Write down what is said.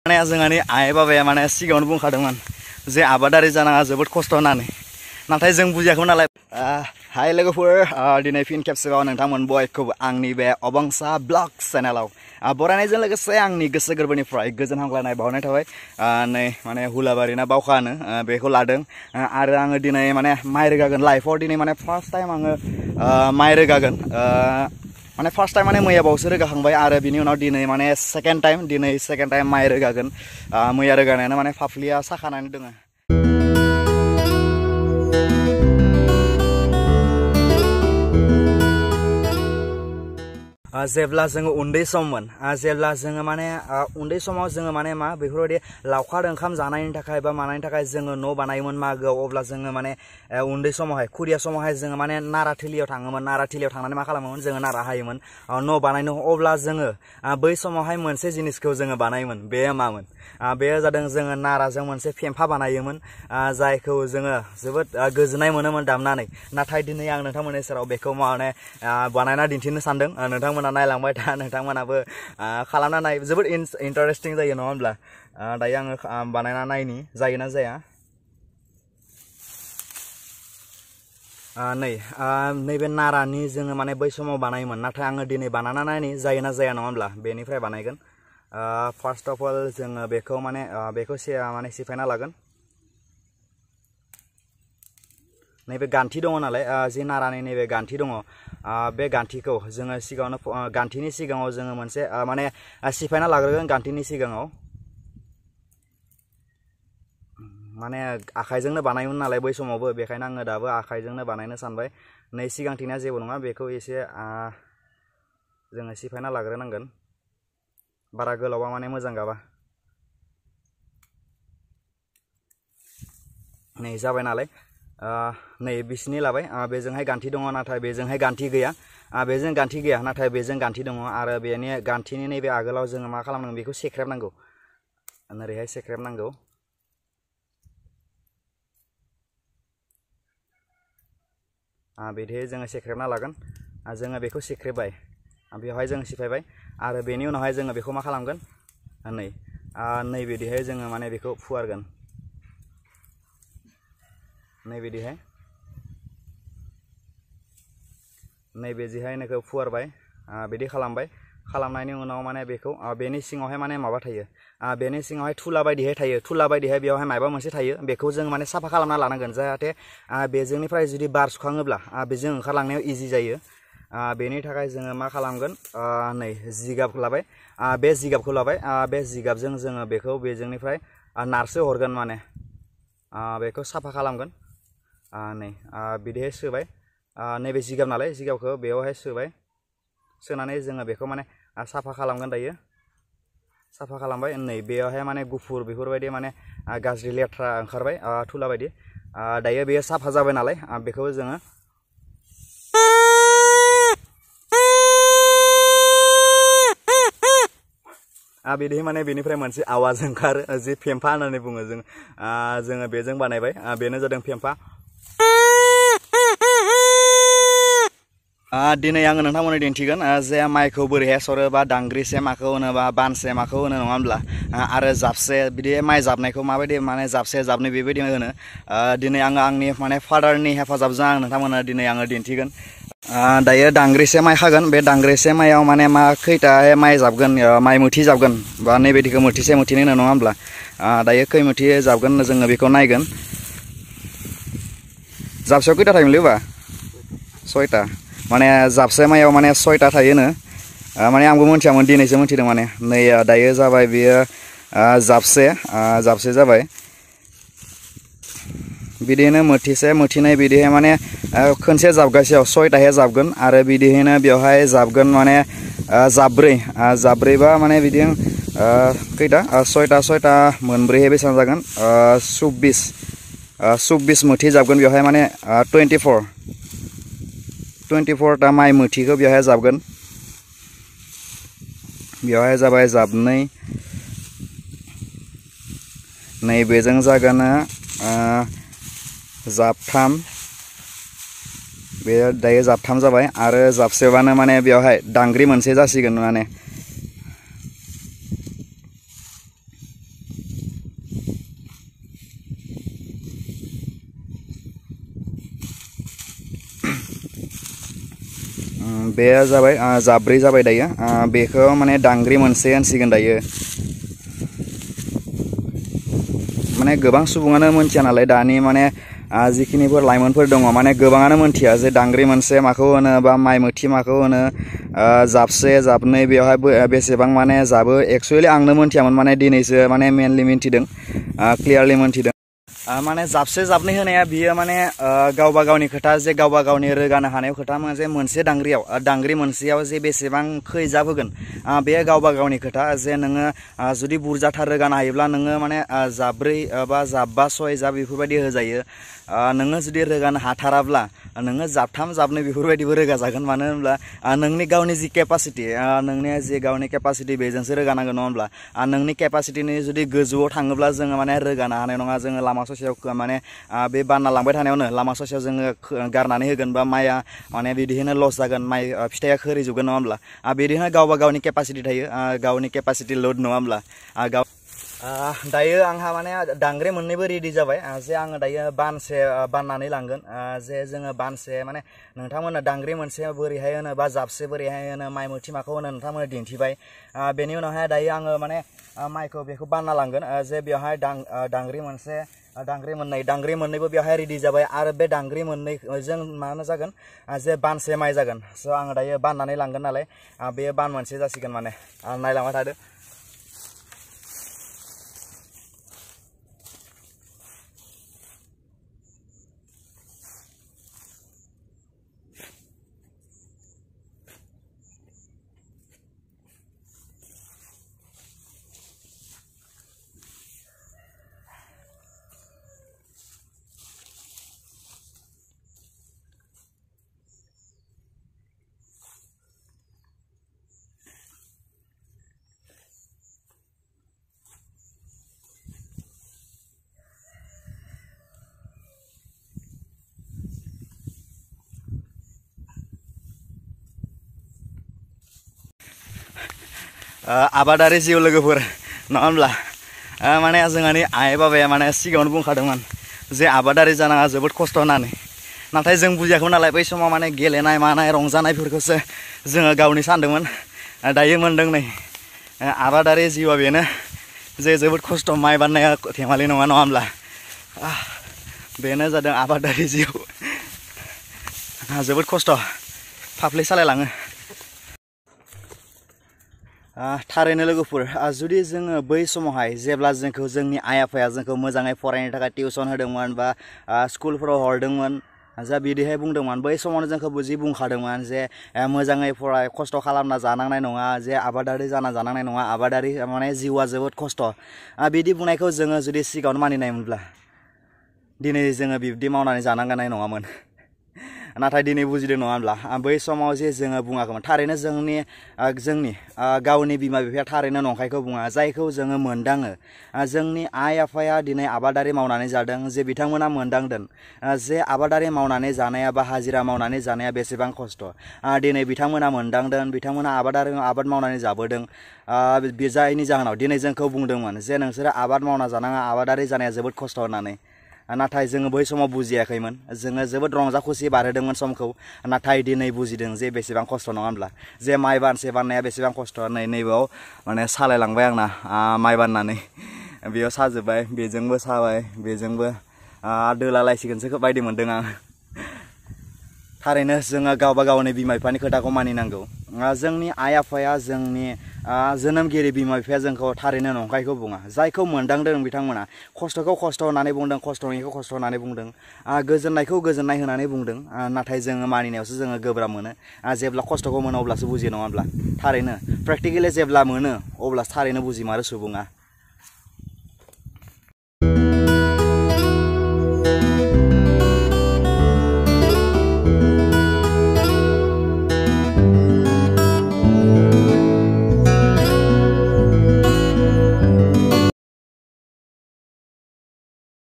माने जोंहानि आइ बाबाया माने सिगाङावनो बुंखादोंमोन जे आबादारि जानाङा जोबोद खस्थ' होननानै नाथाय जों बुजियाखैमोन नालाय हाय लोगोफोर दिनै फिन खेबसेबाव नोंथांमोन बयखौबो आंनि बे अबंसा ब्लग्स चेनेलाव बरायनायजों लोगोसे आंनि गोसो गोरबोनिफ्राय गोजोन हामलायनाय बावहरनाय थाबाय नै माने हुलाबारि ना बावखा होनो बेखौ लादों आरो आङो दिनै माने माइ रोगागोन लाइफआव दिनै माने फार्स्ट टाइम आङो माइ रोगागोन माने फार्स्ट टाइम माने मैया बावसो रोगाखांबाय आरो बिनि उनाव दिनै माने सेकेन्ड टाइम माइ रोगागोन मैया रोगानायानो माने फाफ्लिया साखानानै दङ जेब्ला जोङो उन्दै सममोन जेब्ला जोङो माने उन्दै समाव जोङो माने मा बेफोरबायदि लावखार ओंखाम जानायनि थाखाय बा मानायनि थाखाय जोङो न' बानायोमोन मागोआव अब्ला जोङो माने उन्दै समावहाय खुदिया समावहाय जोङो माने नाराथिलियाव थाङोमोन नाराथिलियाव थांनानै मा खालामोमोन जोङो नारा हायोमोन न' बानायनो अब्ला जोङो बै समावहाय मोनसे जिनिसखौ जोङो बानायोमोन बे मामोन बेयो जादों जोङो नाराजों मोनसे फेम्फा बानायोमोन जायखौ जोङो जोबोद गोजोननाय मोनोमोन दामनानै नाथाय दिनै आं नोंथांमोननि सेराव बेखौ माने बानायना दिन्थिनो सानदों नोंथांमोना नायलांबाय था नोंथांमोनाबो खालामना नाय जोबोद इन्टारेस्टिं जायो नङा होमब्ला दायो आङो बानायना नायनि जायोना जाया नैबे नारानि जोङो माने बै समाव बानायोमोन नाथाय आङो दिनै बानायना नायनि जायोना जाया नङा होमब्ला बेनिफ्राय बानायगोन फार्स्ट अफ अल जोङो बेखौ माने बेखौ सिफायना लागोन नैबे गान्थि दङ नालाय जि नारानि नैबे गान्थि दङ बे गान्थिखौ जोङो सिगाङावनो गान्थिनि सिगाङाव जोङो मोनसे माने सिफायना लाग्रोगोन गान्थिनि सिगाङाव माने आखाइजोंनो बानायोमोन नालाय बै समावबो बेखायनो आङो दाबो आखाइजोंनो बानायनो सानबाय नै सिगांथिना जेबो नङा बेखौ एसे जोङो सिफायना लाग्रोनांगोन बारा गोलावबा माने मोजां गाबा नै जाबाय नालाय नै बिसिनि लाबाय बेजोंहाय गान्थि दङ नाथाय बेजोंहाय गान्थि गैया बेजों गान्थि गैया नाथाय बेजों गान्थि दङ आरो बेनि गान्थिनि नैबे आगोलाव जोङो मा खालामनांगौ बेखौ सेख्रेबनांगौ ओरैहाय सेख्रेबनांगौ बिदिहाय जोङो सेख्रेबना लागोन जोङो बेखौ सेख्रेबबाय बेवहाय जों सिफायबाय आरो बेनि उनावहाय जोङो बेखौ मा खालामगोन नै बिदिहाय जोङो माने बेखौ फुवारगोन नैबिदिहाय नैबेजिहाय नोखौ फुवारबाय बिदि खालामबाय खालामनायनि उनाव माने बेखौ बेनि सिङावहाय माने माबा थायो बेनि सिङावहाय थुला बायदिहाय थायो थुला बायदिहाय बेवहाय माबा मोनसे थायो बेखौ जों माने साफा खालामना लानांगोन जाहाथे बेजोंनिफ्राय जुदि बार सुखाङोब्ला बेजों ओंखारलांनायाव इजि जायो बेनि थाखाय जोङो मा खालामगोन नै जिगाब लाबाय बे जिगाबखौ लाबाय बे जिगाबजों जोङो बेखौ बेजोंनिफ्राय नारसो हरगोन माने बेखौ साफा खालामगोन नै बिदिहाय सोबाय नैबे जिगाब नालाय जिगाबखौ बेयावहाय सोबाय सोनानै जोङो बेखौ माने साफा खालामगोन दायो साफा खालामबाय नै बेयावहाय माने गुफुर बेफोरबायदि माने गाज्रि लेथ्रा ओंखारबाय थुला बायदि दायो बेयो साफा जाबाय नालाय बेखौ जोङो बिदि माने बेनिफ्राय मोनसे आवाज ओंखारो जि फेम्फा होननानै बुङो जोङो बेजों बानायबाय बेनो जादों फेम्फा दिनै आङो नोंथांमोननो दिन्थिगोन जे माइखौ बोरैहाय सरो बा दांग्रिसे माखौ होनो बा बानसे माखौ होनो नङा होमब्ला आरो जाबसे बिदि माइ जाबनायखौ माबायदि माने जाबसे जाबनै बेबायदि होनो दिनै आङो आंनि माने फादारनि हेफाजाबजों आं नोंथांमोननो दिनै आङो दिन्थिगोन दायो दांग्रिसे माइ खागोन बे दांग्रिसे माइयाव माने मा खैथाहाय माइ जाबगोन माइ मुथि जाबगोन बा नैबायदिखौ मुथिसे मुथिनै होनो नङा होमब्ला दायो खै मुथि जाबगोन जोङो बेखौ नायगोन जाबसेयाव खैथा थायोमोनलै बा 6टा माने जाबसे माइयाव माने 6टा थायोनो माने आंबो मिथियामोन दिनैसो मिथिदों माने नै दायो जाबाय बियो जाबसे जाबाय बिदिनो मुथिसे मुथिनै बिदिहाय माने खनसे जाबगासेयाव 6टाहाय जाबगोन आरो बिदिहायनो बेवहाय जाबगोन माने जाब्रैबा माने बिदिनो खैथा 6टा मोनब्रैहाय बेसेबां जागोन 24 मुथि जाबगोन बेवहाय माने 24टा माइ मुथिखौ बेवहाय जाबगोन बेवहाय जाबाय जाबनै नैबेजों जागोन जाबथाम बे दायो जाबथाम जाबाय आरो जाबसेबानो माने बेवहाय दांग्रि मोनसे जासिगोन माने बे जाबाय जाब्रै जाबाय दायो बेखौ माने दांग्रि मोनसे होनसिगोन दायो माने गोबां सुबुङानो मोनथिया नालाय दानि माने जिखिनिफोर लाइमोनफोर दङ माने गोबाङानो मोनथिया जे दांग्रि मोनसे माखौ होनो बा माइ मोथि माखौ होनो जाबसे जाबनै बेवहाय बेसेबां माने जाबो एक्चुअली आंनो मोनथियामोन माने दिनैसो माने मेनलि मिन्थिदों क्लियारलि मोनथिदों माने जाबसे जाबनै होनाया बियो माने गावबा गावनि खोथा जे गावबा गावनि रोगानो हानायाव खोथा जे मोनसे दांग्रियाव दांग्रि मोनसेयाव जे बेसेबां खै जाब होगोन बे गावबा गावनि खोथा जे नोङो जुदि बुरजाथार रोगानो हायोब्ला नोङो माने जाब्रै बा जाबबा सय जाब बेफोरबायदि होजायो नोङो जुदि रोगानो हाथाराब्ला नोङो जाबथाम जाबनै बेफोरबायदिबो रोगाजागोन मानो होनब्ला नोंनि गावनि जि केपासिटि नोंनि जि गावनि केपासिटि बेजोंसो रोगानांगोन नङा होनब्ला नोंनि केपासिटिनि जुदि गोजौआव थाङोब्ला जोङो माने रोगानो हानाय नङा जोङो लामा ससेयाव माने बे बानना लांबाय थानायावनो लामा ससेयाव जोङो गारनानै होगोन बा माइआ माने बिदिनो लस जागोन माइ फिथाइया खोरिजोबगोन नङा होनब्ला बिदिनो गावबा गावनि केपासिटि थायो गावनि केपासिटि लोड नङा होनब्ला गाव दायो आंहा माने दांग्रि मोननैबो रेडि जाबाय जे आङो दायो बानसे बाननानै लांगोन जे जोङो बानसे माने नोंथांमोननो दांग्रि मोनसे बोरैहाय होनो बा जाबसे बोरैहाय होनो माइ मोथि माखौ होनो नोंथांमोननो दिन्थिबाय बेनि उनावहाय दायो आङो माने माइखौ बेखौ बानना लांगोन जे बेवहाय दांग्रि मोनसे दांग्रि मोननैबो बेवहाय रेडि जाबाय आरो बे दांग्रि मोननैजों मानो जागोन जे बानसे माइ जागोन स' आङो दायो बाननानै लांगोन नालाय बे बान मोनसे जासिगोन माने नायलांबाय थादो आबादारि जिउ लोगोफोर नङा होनब्ला माने जोंहानि आइ बाबाया माने सिगाङावनो बुंखादोंमोन जे आबादारि जानाङा जोबोद खस्थ' होननानै नाथाय जों बुजियाखैमोन नालाय बै समाव माने गेलेनाय मानाय रंजानायफोरखौसो जोङो गावनि सानदोंमोन दायो मोनदों नै आबादारि जिउआ बेनो जे जोबोद खस्थ' माइ बाननाया धेमालि नङा नङा होनब्ला बेनो जादों आबादारि जिउ जोबोद खस्थ' फाफ्लि सालायलाङो थारैनो लोगोफोर जुदि जोङो बै समावहाय जेब्ला जोंखौ जोंनि आइ आफाया जोंखौ मोजाङै फरायनो थाखाय टिउसन होदोंमोन बा स्कुलफोराव हरदोंमोन जा बिदिहाय बुंदोंमोन बै समावनो जोंखौ बुजि बुंखादोंमोन जे मोजाङै फराय खस्थ' खालामना जानांनाय नङा जे आबादारि जाना जानांनाय नङा आबादारि माने जिउआ जोबोद खस्थ' बिदि बुंनायखौ जोङो जुदि सिगाङावनो मानिनायमोनब्ला दिनै जोङो बिब्दि मावनानै जानांगोन नङामोन नाथाय दिनै बुजिदों नङा होनब्ला बै समाव जे जोङो बुङाखैमोन थारैनो जोंनि गावनि बिमा बिफाया थारैनो नंखायखौ बुङा जायखौ जोङो मोनदाङो जोंनि आइ आफाया दिनै आबादारि मावनानै जादों जे बिथांमोना मोनदांदों जे आबादारि मावनानै जानाया बा हाजिरा मावनानै जानाया बेसेबां खस्थ' दिनै बिथांमोना मोनदांदों बिथांमोना आबाद मावनानै जाबोदों जायनि जाहोनाव दिनै जोंखौ बुंदोंमोन जे नोंसोरो आबाद मावना जानाङा आबादारि जानाया जोबोद खस्थ' होननानै नाथाय जोङो बै समाव बुजियाखैमोन जोङो जोबोद रंजा खुसि बारहोदोंमोन समखौ नाथाय दिनै बुजिदों जे बेसेबां खस्थ' नङा होनब्ला जे माइ बानसे बाननाया बेसेबां खस्थ' नैबेयाव माने सालायलांबाय आंना माइ बाननानै बेयाव साजोब्बाय बेजोंबो साबाय बेजोंबो दोलालायसिगोनसो बायदि मोन्दों आं थारैनो जोङो गावबा गावनि बिमा बिफानि खोथाखौ मानिनांगौ जोंनि आइ आफाया जोंनि जोनोमगिरि बिमा बिफाया जोंखौ थारैनो नंखायखौ बुङा जायखौ मोनदांदों बिथांमोना खस्थ'खौ खस्थ' होननानै बुंदों खस्थ' नङिखौ खस्थ' होननानै बुंदों गोजोननायखौ गोजोननाय होननानै बुंदों नाथाय जोङो मानिनायावसो जोङो गोब्राब मोनो जेब्ला खस्थ'खौ मोनो अब्लासो बुजियो नङा होनब्ला थारैनो प्रेक्टिकेलि जेब्ला मोनो अब्ला थारैनो बुजिमारो सुबुङा